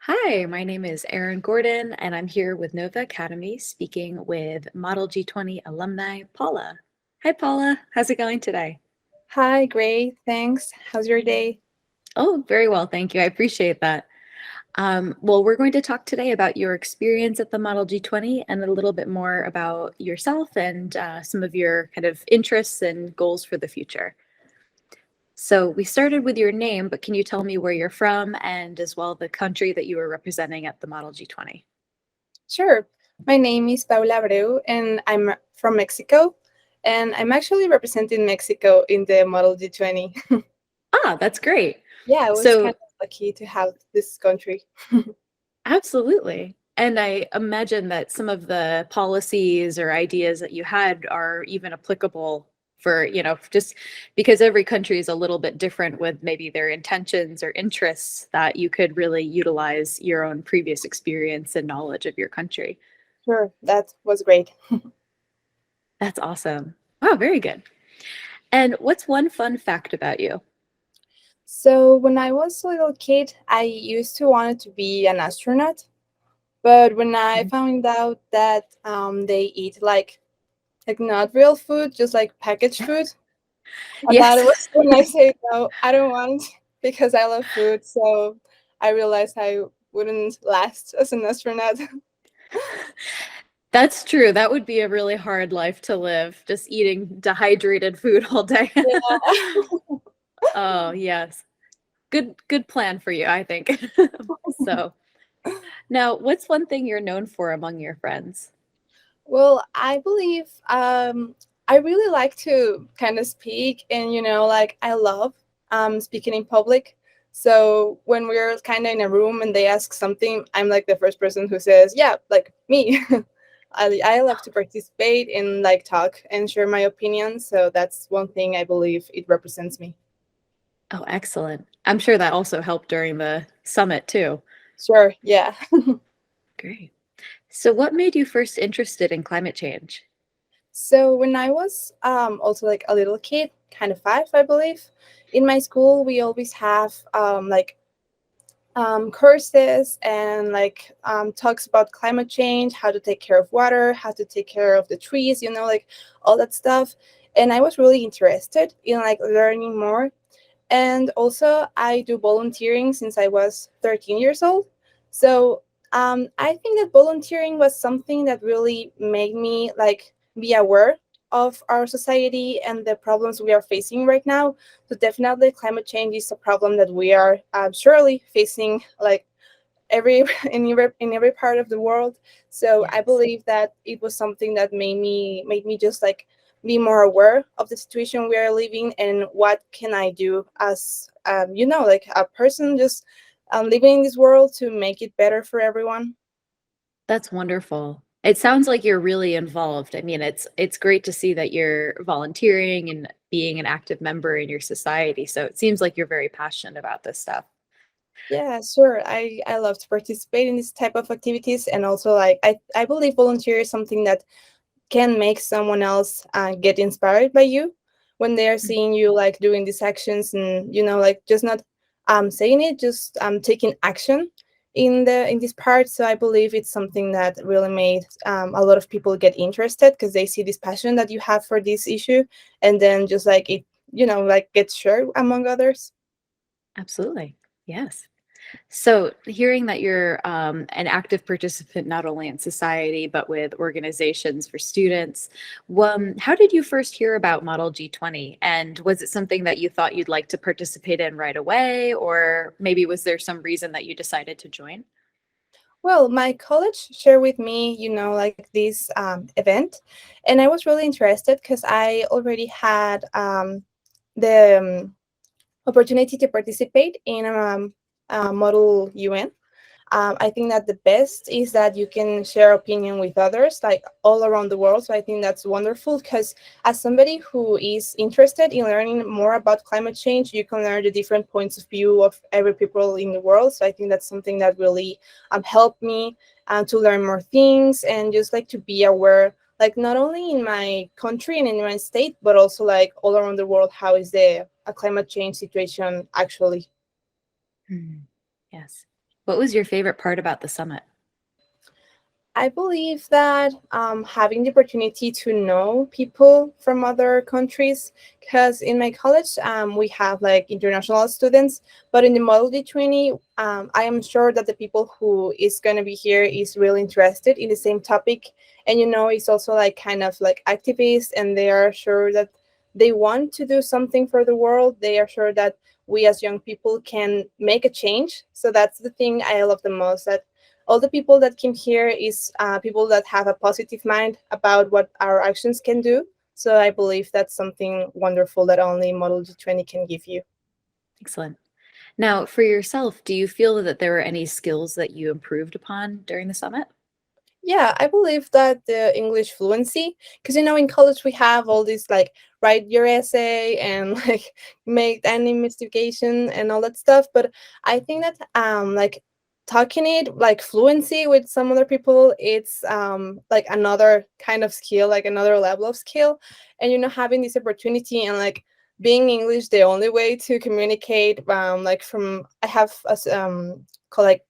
Hi, my name is Erin Gordon, and I'm here with Knovva Academy speaking with Model G20 alumni Paula. Hi, Paula. How's it going today? Hi, great. Thanks. How's your day? Oh, very well, thank you. I appreciate that. Well, we're going to talk today about your experience at the Model G20 and a little bit more about yourself and some of your kind of interests and goals for the future. So we started with your name, but can you tell me where you're from and as well the country that you were representing at the Model G20? Sure. My name is Paula Abreu, and I'm from Mexico. And I'm actually representing Mexico in the Model G20. Ah, that's great. Yeah, I was kind So of lucky to have this country. absolutely. And I imagine that some of the policies or ideas that you had are even applicable for, just because every country is a little bit different with maybe their intentions or interests, that you could really utilize your own previous experience and knowledge of your country. Sure, that was great. That's awesome. Wow, very good. And what's one fun fact about you? So when I was a little kid, I used to want to be an astronaut. But when I Mhm. found out that they eat like not real food, just like packaged food, and that Yes. was when I said no, I don't want because I love food. So I realized I wouldn't last as an astronaut. That's true. That would be a really hard life to live, just eating dehydrated food all day. Yeah. Oh, yes. Good plan for you, I think. So, now what's one thing you're known for among your friends? Well, I believe I really like to kind of speak, and like I love speaking in public. So when we're kind of in a room and they ask something, I'm like the first person who says, "Yeah, like me." I love to participate and like talk and share my opinion. So that's one thing I believe it represents me. Oh, excellent. I'm sure that also helped during the summit too. Sure, yeah. Great. So what made you first interested in climate change? So when I was also like a little kid, kind of five, I believe, in my school we always have courses and talks about climate change, how to take care of water, how to take care of the trees, like all that stuff. And I was really interested in like learning more. And also, I do volunteering since I was 13 years old. So I think that volunteering was something that really made me like be aware of our society and the problems we are facing right now. So definitely, climate change is a problem that we are surely facing, like every in every part of the world. So I Yes. believe that it was something that made me just like be more aware of the situation we are living and what can I do as like a person just living in this world to make it better for everyone. That's wonderful. It sounds like you're really involved. I mean, it's great to see that you're volunteering and being an active member in your society. So it seems like you're very passionate about this stuff. Yeah, sure. I love to participate in this type of activities, and also like I believe volunteer is something that can make someone else get inspired by you when they are Mm. seeing you like doing these actions, and like just not saying it, just taking action in this part. So I believe it's something that really made a lot of people get interested because they see this passion that you have for this issue, and then just like it like gets shared among others. Absolutely. Yes. So, hearing that you're an active participant not only in society but with organizations for students, how did you first hear about Model G20? And was it something that you thought you'd like to participate in right away, or maybe was there some reason that you decided to join? Well, my college shared with me, like this event, and I was really interested because I already had the opportunity to participate in Model UN. I think that the best is that you can share opinion with others, like all around the world. So I think that's wonderful because as somebody who is interested in learning more about climate change, you can learn the different points of view of every people in the world. So I think that's something that really helped me to learn more things and just like to be aware, like not only in my country and in my state, but also like all around the world, how is the a climate change situation actually. Mhm. Yes. What was your favorite part about the summit? I believe that having the opportunity to know people from other countries, because in my college we have like international students, but in the Model G20, I am sure that the people who is going to be here is really interested in the same topic, and it's also like kind of like activists, and they are sure that they want to do something for the world. They are sure that we as young people can make a change. So that's the thing I love the most. That all the people that came here is people that have a positive mind about what our actions can do. So I believe that's something wonderful that only Model G20 can give you. Excellent. Now, for yourself, do you feel that there were any skills that you improved upon during the summit? Yeah, I believe that the English fluency, because in college we have all this like write your essay and like make an investigation and all that stuff. But I think that like talking it like fluency with some other people, it's like another kind of skill, like another level of skill. And having this opportunity and like being English the only way to communicate, like from I have as call like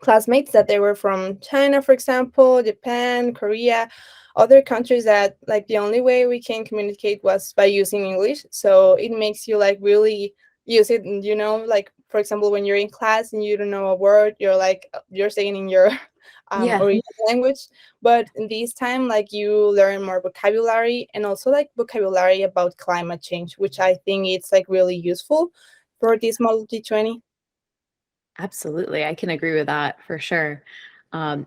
classmates that they were from China, for example, Japan, Korea, other countries that like the only way we can communicate was by using English. So it makes you like really use it. And, like for example, when you're in class and you don't know a word, you're saying in your Yeah. original language. But in this time, like you learn more vocabulary and also like vocabulary about climate change, which I think it's like really useful for this Model G20. Absolutely. I can agree with that for sure.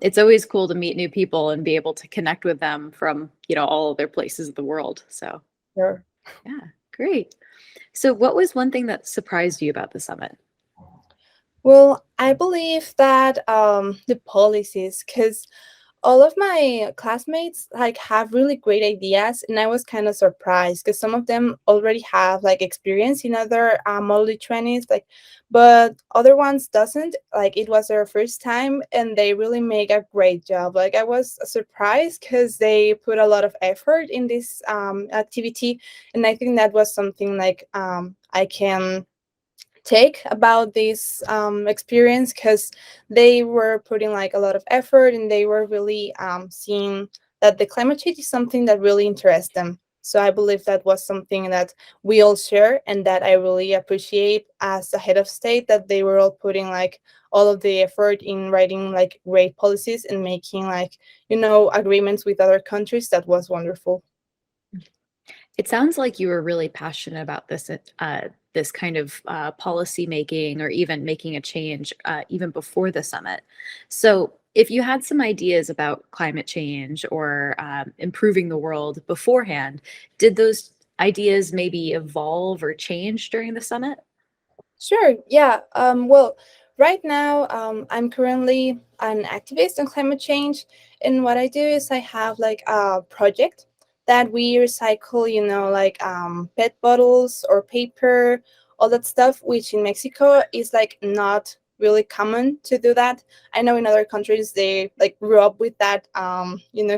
It's always cool to meet new people and be able to connect with them from, all other places of the world. So, Sure. yeah, great. So, what was one thing that surprised you about the summit? Well, I believe that the policies, because all of my classmates like have really great ideas, and I was kind of surprised because some of them already have like experience in other Model 20s, like, but other ones doesn't. Like it was their first time, and they really make a great job. Like I was surprised because they put a lot of effort in this activity, and I think that was something like I can take about this experience because they were putting like a lot of effort and they were really seeing that the climate change is something that really interests them. So I believe that was something that we all share and that I really appreciate as the head of state, that they were all putting like all of the effort in writing like great policies and making like agreements with other countries. That was wonderful. It sounds like you were really passionate about this kind of policy making or even making a change even before the summit. So, if you had some ideas about climate change or improving the world beforehand, did those ideas maybe evolve or change during the summit? Sure. Yeah. Well, right now, I'm currently an activist on climate change, and what I do is I have like a project that we recycle, like PET bottles or paper, all that stuff, which in Mexico is like not really common to do that. I know in other countries they like grew up with that,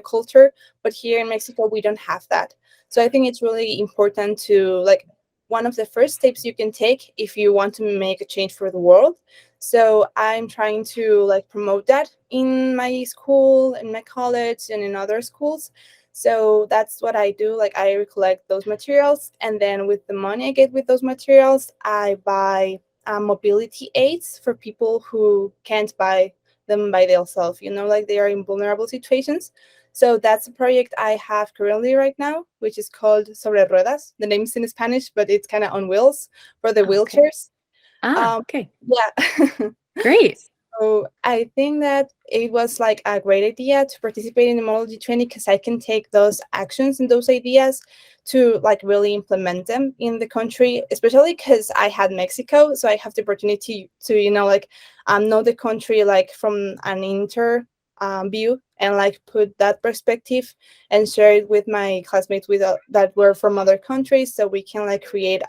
culture, but here in Mexico we don't have that. So I think it's really important to like one of the first steps you can take if you want to make a change for the world. So I'm trying to like promote that in my school, in my college, and in other schools. So that's what I do. Like I collect those materials, and then with the money I get with those materials, I buy mobility aids for people who can't buy them by themselves. Like they are in vulnerable situations. So that's a project I have currently right now, which is called Sobre Ruedas. The name's in Spanish, but it's kind of on wheels for the Oh, okay. wheelchairs. Ah, Um, okay. yeah. Great. So I think that it was like a great idea to participate in the Model G20 because I can take those actions and those ideas to like really implement them in the country, especially because I had Mexico. So I have the opportunity to, like know the country like from an inter view and like put that perspective and share it with my classmates that were from other countries so we can like create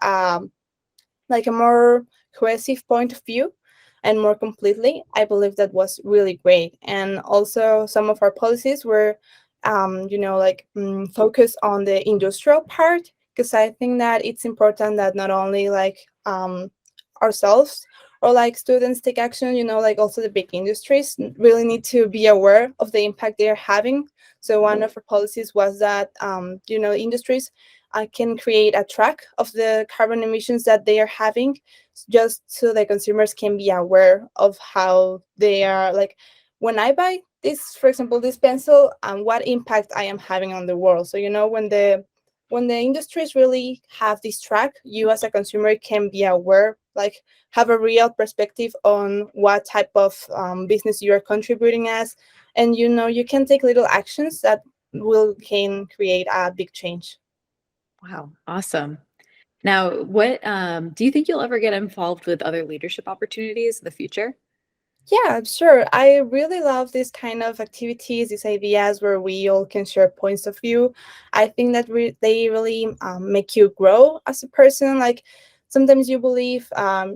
like a more cohesive point of view and more completely. I believe that was really great. And also some of our policies were focus on the industrial part, because I think that it's important that not only like ourselves or like students take action, like also the big industries really need to be aware of the impact they are having. So one of our policies was that industries can create a track of the carbon emissions that they are having, just so the consumers can be aware of how they are, like, when I buy this, for example, this pencil, and what impact I am having on the world. So when the industries really have this track, you as a consumer can be aware, like have a real perspective on what type of business you are contributing as, and you can take little actions that can create a big change. Wow, awesome. Now, what do you think you'll ever get involved with other leadership opportunities in the future? Yeah, sure. I really love this kind of activities, these ideas where we all can share points of view. I think that they really make you grow as a person. Like sometimes you believe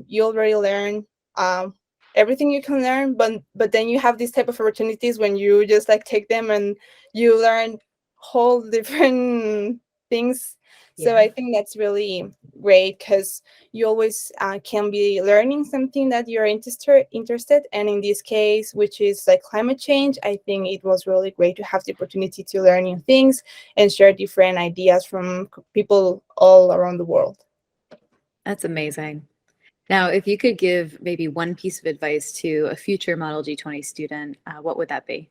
you already learn um, everything you can learn, but then you have these type of opportunities when you just like take them and you learn whole different things. So Yeah. I think that's really great because you always can be learning something that you're interested, and in this case, which is like climate change, I think it was really great to have the opportunity to learn new things and share different ideas from people all around the world. That's amazing. Now, if you could give maybe one piece of advice to a future Model G20 student, what would that be?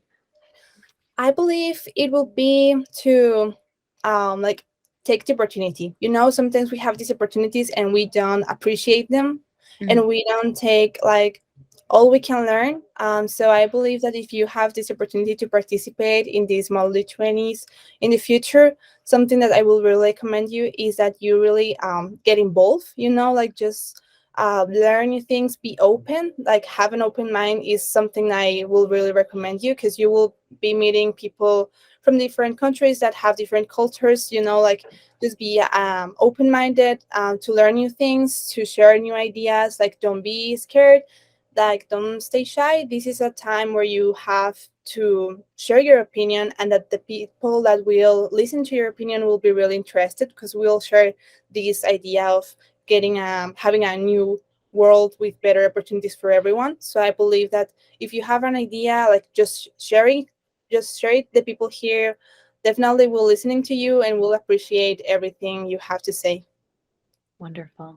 I believe it will be to like take the opportunity. Sometimes we have these opportunities and we don't appreciate them, Mhm. and we don't take like all we can learn. So I believe that if you have this opportunity to participate in these Model 20s in the future, something that I will really recommend you is that you really get involved. Like just learn new things, be open, like have an open mind is something I will really recommend you, because you will be meeting people from different countries that have different cultures. Like just be open-minded to learn new things, to share new ideas. Like don't be scared, like don't stay shy. This is a time where you have to share your opinion, and that the people that will listen to your opinion will be really interested, because we'll share this idea of getting having a new world with better opportunities for everyone. So I believe that if you have an idea, like just share it. The people here definitely will listening to you and will appreciate everything you have to say. Wonderful.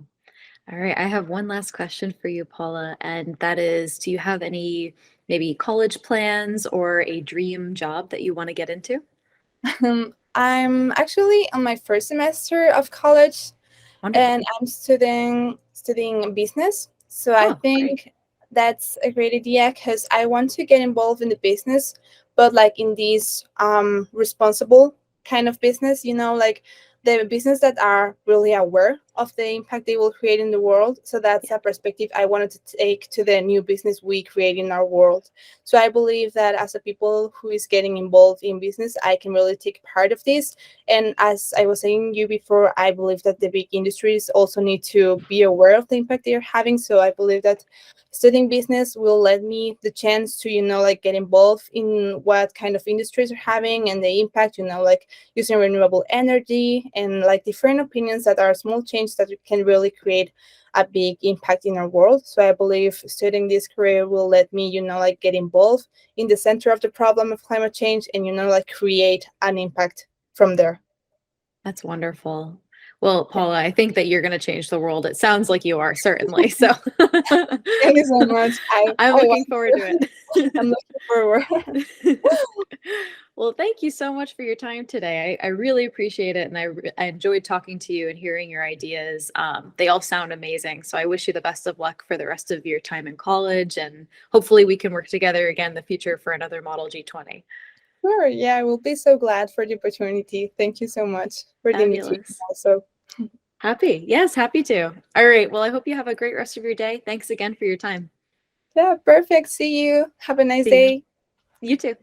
All right, I have one last question for you, Paula, and that is, do you have any maybe college plans or a dream job that you want to get into? I'm actually on my first semester of college, Wonderful. and I'm studying business. So I Oh, great. think that's a great idea, because I want to get involved in the business, but like in this responsible kind of business. Like the business that are really aware of the impact they will create in the world. So that's Yeah, a perspective I wanted to take to the new business we create in our world. So I believe that as a people who is getting involved in business, I can really take part of this. And as I was saying you before, I believe that the big industries also need to be aware of the impact they're having. So I believe that studying business will let me the chance to, like get involved in what kind of industries are having and the impact, like using renewable energy and like different opinions that are small changes that can really create a big impact in our world. So I believe studying this career will let me, like get involved in the center of the problem of climate change and, like create an impact from there. that's wonderful. Well, Paula, I think that you're going to change the world. It sounds like you are, certainly. So Thank you so much. I'm I looking want forward to to. it. I'm looking forward. Well, thank you so much for your time today. I really appreciate it. And I enjoyed talking to you and hearing your ideas. They all sound amazing. So I wish you the best of luck for the rest of your time in college. And hopefully we can work together again in the future for another Model G20. Sure. Yeah, I will be so glad for the opportunity. Thank you so much for the invitation Fabulous. also. Happy. Yes, happy to. All right. Well, I hope you have a great rest of your day. Thanks again for your time. Yeah, perfect. See you. Have a nice See you. day. You too.